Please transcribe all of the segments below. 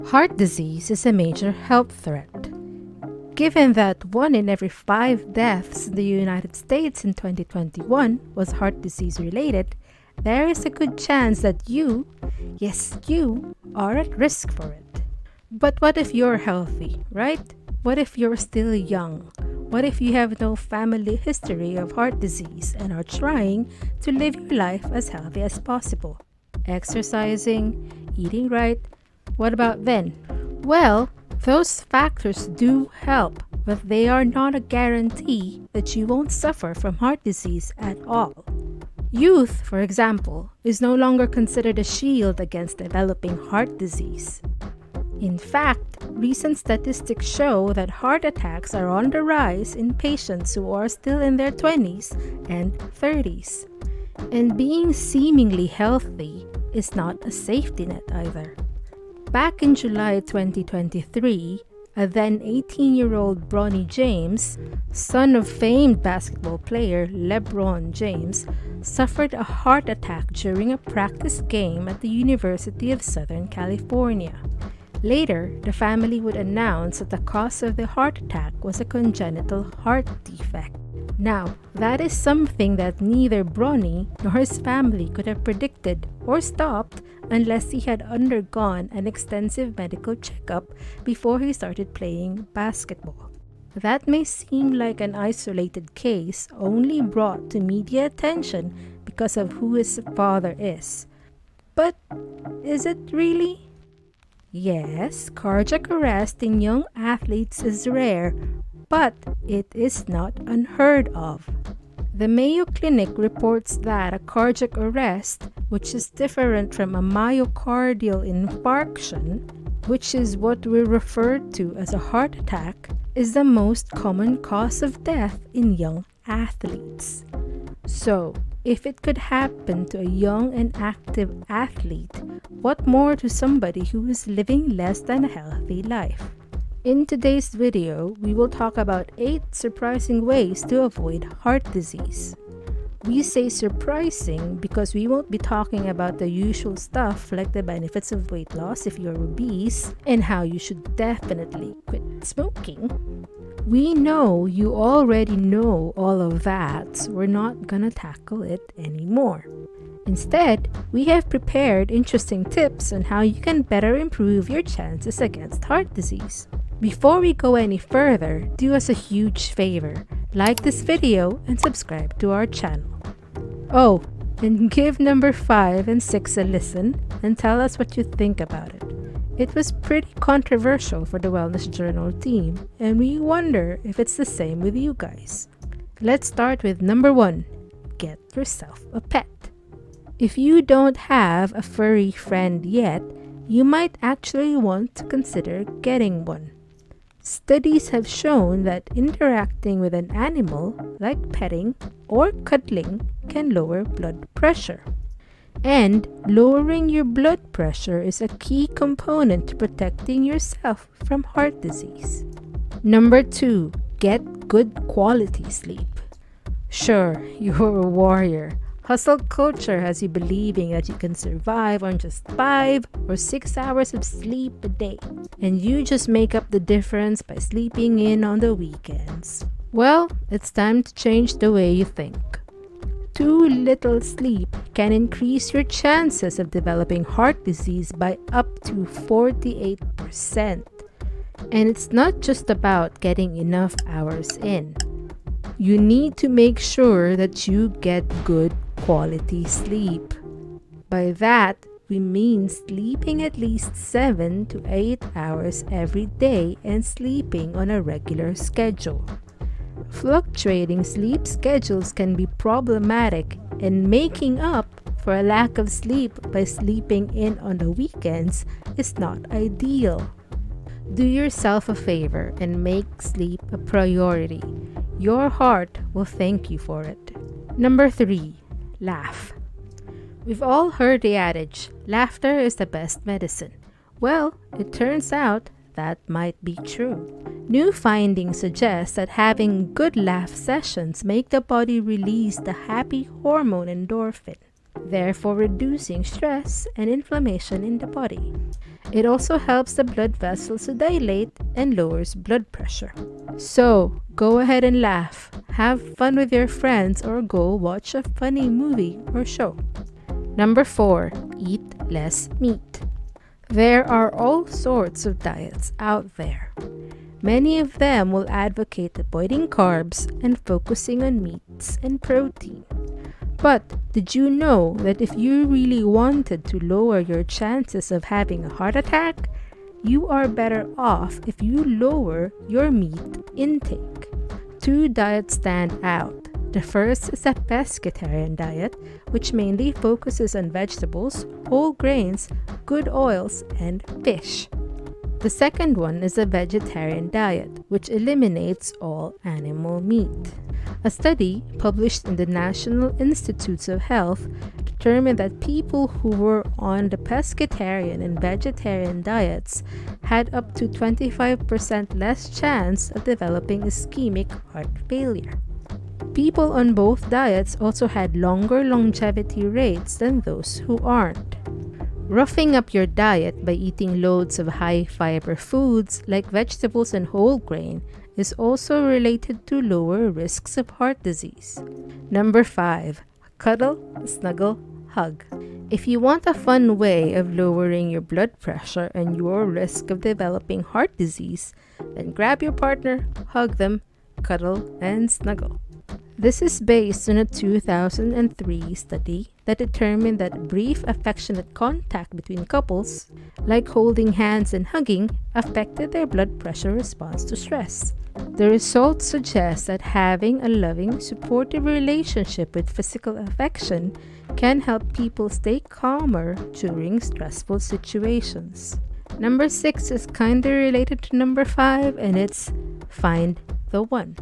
Heart disease is a major health threat. Given that 1 in every 5 deaths in the United States in 2021 was heart disease related, there is a good chance that you, yes, you, are at risk for it. But what if you're healthy, right? What if you're still young? What if you have no family history of heart disease and are trying to live your life as healthy as possible? Exercising, eating right. What about then? Well, those factors do help, but they are not a guarantee that you won't suffer from heart disease at all. Youth, for example, is no longer considered a shield against developing heart disease. In fact, recent statistics show that heart attacks are on the rise in patients who are still in their 20s and 30s. And being seemingly healthy is not a safety net either. Back in July 2023, a then 18-year-old Bronny James, son of famed basketball player LeBron James, suffered a heart attack during a practice game at the University of Southern California. Later, the family would announce that the cause of the heart attack was a congenital heart defect. Now, that is something that neither Bronny nor his family could have predicted or stopped unless he had undergone an extensive medical checkup before he started playing basketball. That may seem like an isolated case only brought to media attention because of who his father is. But is it really? Yes, cardiac arrest in young athletes is rare, but it is not unheard of. The Mayo Clinic reports that a cardiac arrest, which is different from a myocardial infarction, which is what we refer to as a heart attack, is the most common cause of death in young athletes. So, if it could happen to a young and active athlete, what more to somebody who is living less than a healthy life? In today's video, we will talk about 8 surprising ways to avoid heart disease. We say surprising because we won't be talking about the usual stuff like the benefits of weight loss if you're obese and how you should definitely quit smoking. We know you already know all of that, so we're not gonna tackle it anymore. Instead, we have prepared interesting tips on how you can better improve your chances against heart disease. Before we go any further, do us a huge favor. Like this video and subscribe to our channel. Oh, and give number 5 and 6 a listen and tell us what you think about it. It was pretty controversial for the Wellness Journal team, and we wonder if it's the same with you guys. Let's start with number 1. Get yourself a pet. If you don't have a furry friend yet, you might actually want to consider getting one. Studies have shown that interacting with an animal, like petting or cuddling, can lower blood pressure. And lowering your blood pressure is a key component to protecting yourself from heart disease. Number 2, get good quality sleep. Sure, you're a warrior. Hustle culture has you believing that you can survive on just 5 or 6 hours of sleep a day, and you just make up the difference by sleeping in on the weekends. Well, it's time to change the way you think. Too little sleep can increase your chances of developing heart disease by up to 48%. And it's not just about getting enough hours in. You need to make sure that you get good quality sleep. By that, we mean sleeping at least 7 to 8 hours every day and sleeping on a regular schedule. Fluctuating sleep schedules can be problematic, and making up for a lack of sleep by sleeping in on the weekends is not ideal. Do yourself a favor and make sleep a priority. Your heart will thank you for it. Number 3, laugh. We've all heard the adage, laughter is the best medicine. Well, it turns out that might be true. New findings suggest that having good laugh sessions make the body release the happy hormone endorphin. therefore reducing stress and inflammation in the body. It also helps the blood vessels to dilate and lowers blood pressure. So, go ahead and laugh, have fun with your friends, or go watch a funny movie or show. Number 4, eat less meat. There are all sorts of diets out there. Many of them will advocate avoiding carbs and focusing on meats and protein. But did you know that if you really wanted to lower your chances of having a heart attack, you are better off if you lower your meat intake? 2 diets stand out. The first is a pescatarian diet, which mainly focuses on vegetables, whole grains, good oils, and fish. The second one is a vegetarian diet, which eliminates all animal meat. A study published in the National Institutes of Health determined that people who were on the pescatarian and vegetarian diets had up to 25% less chance of developing ischemic heart failure. People on both diets also had longer longevity rates than those who aren't. Roughing up your diet by eating loads of high-fiber foods like vegetables and whole grain is also related to lower risks of heart disease. Number 5. Cuddle, snuggle, hug. If you want a fun way of lowering your blood pressure and your risk of developing heart disease, then grab your partner, hug them, cuddle, and snuggle. This is based on a 2003 study that determined that brief affectionate contact between couples, like holding hands and hugging, affected their blood pressure response to stress. The results suggest that having a loving, supportive relationship with physical affection can help people stay calmer during stressful situations. Number 6 is kinda related to number 5, and it's find the one.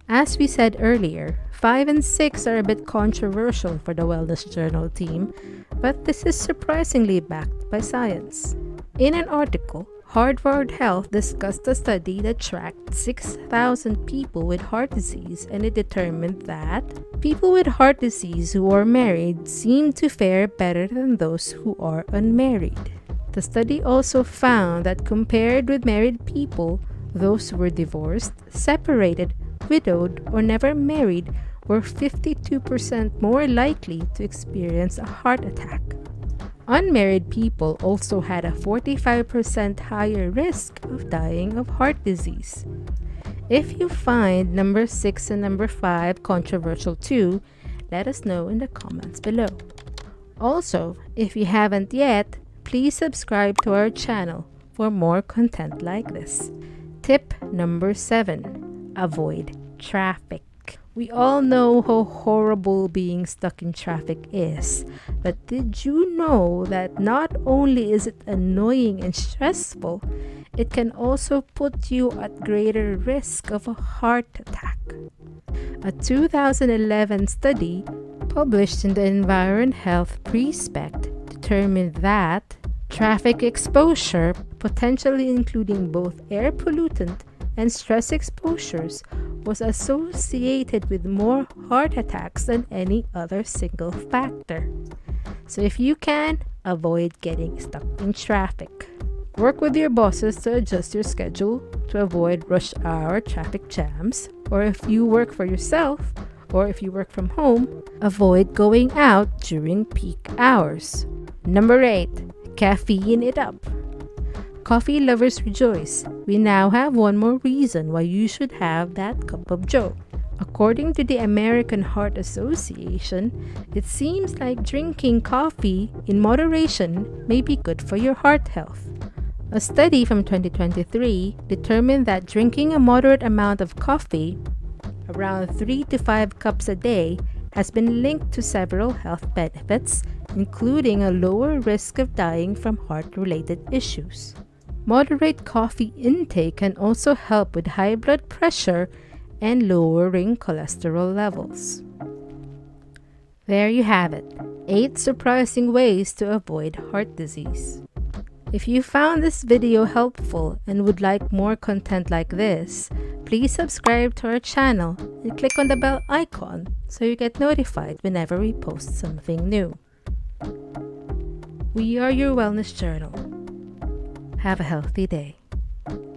As we said earlier, 5 and 6 are a bit controversial for the Wellness Journal team, but this is surprisingly backed by science. In an article, Harvard Health discussed a study that tracked 6,000 people with heart disease, and it determined that people with heart disease who are married seem to fare better than those who are unmarried. The study also found that compared with married people, those who were divorced, separated, widowed, or never married were 52% more likely to experience a heart attack. Unmarried people also had a 45% higher risk of dying of heart disease. If you find number 6 and number 5 controversial too, let us know in the comments below. Also, if you haven't yet, please subscribe to our channel for more content like this. Tip number 7. Avoid traffic. We all know how horrible being stuck in traffic is, but did you know that not only is it annoying and stressful, it can also put you at greater risk of a heart attack? A 2011 study published in the Environment Health Prospect determined that traffic exposure, potentially including both air pollutant and stress exposures, was associated with more heart attacks than any other single factor. So if you can, avoid getting stuck in traffic. Work with your bosses to adjust your schedule to avoid rush hour traffic jams, or if you work for yourself, or if you work from home, avoid going out during peak hours. Number 8. Caffeine it up. Coffee lovers rejoice. We now have one more reason why you should have that cup of joe. According to the American Heart Association, it seems like drinking coffee in moderation may be good for your heart health. A study from 2023 determined that drinking a moderate amount of coffee, around 3 to 5 cups a day, has been linked to several health benefits, including a lower risk of dying from heart-related issues. Moderate coffee intake can also help with high blood pressure and lowering cholesterol levels. There you have it, 8 surprising ways to avoid heart disease. If you found this video helpful and would like more content like this, Please subscribe to our channel and click on the bell icon so you get notified whenever we post something new. We are your wellness journal. Have a healthy day.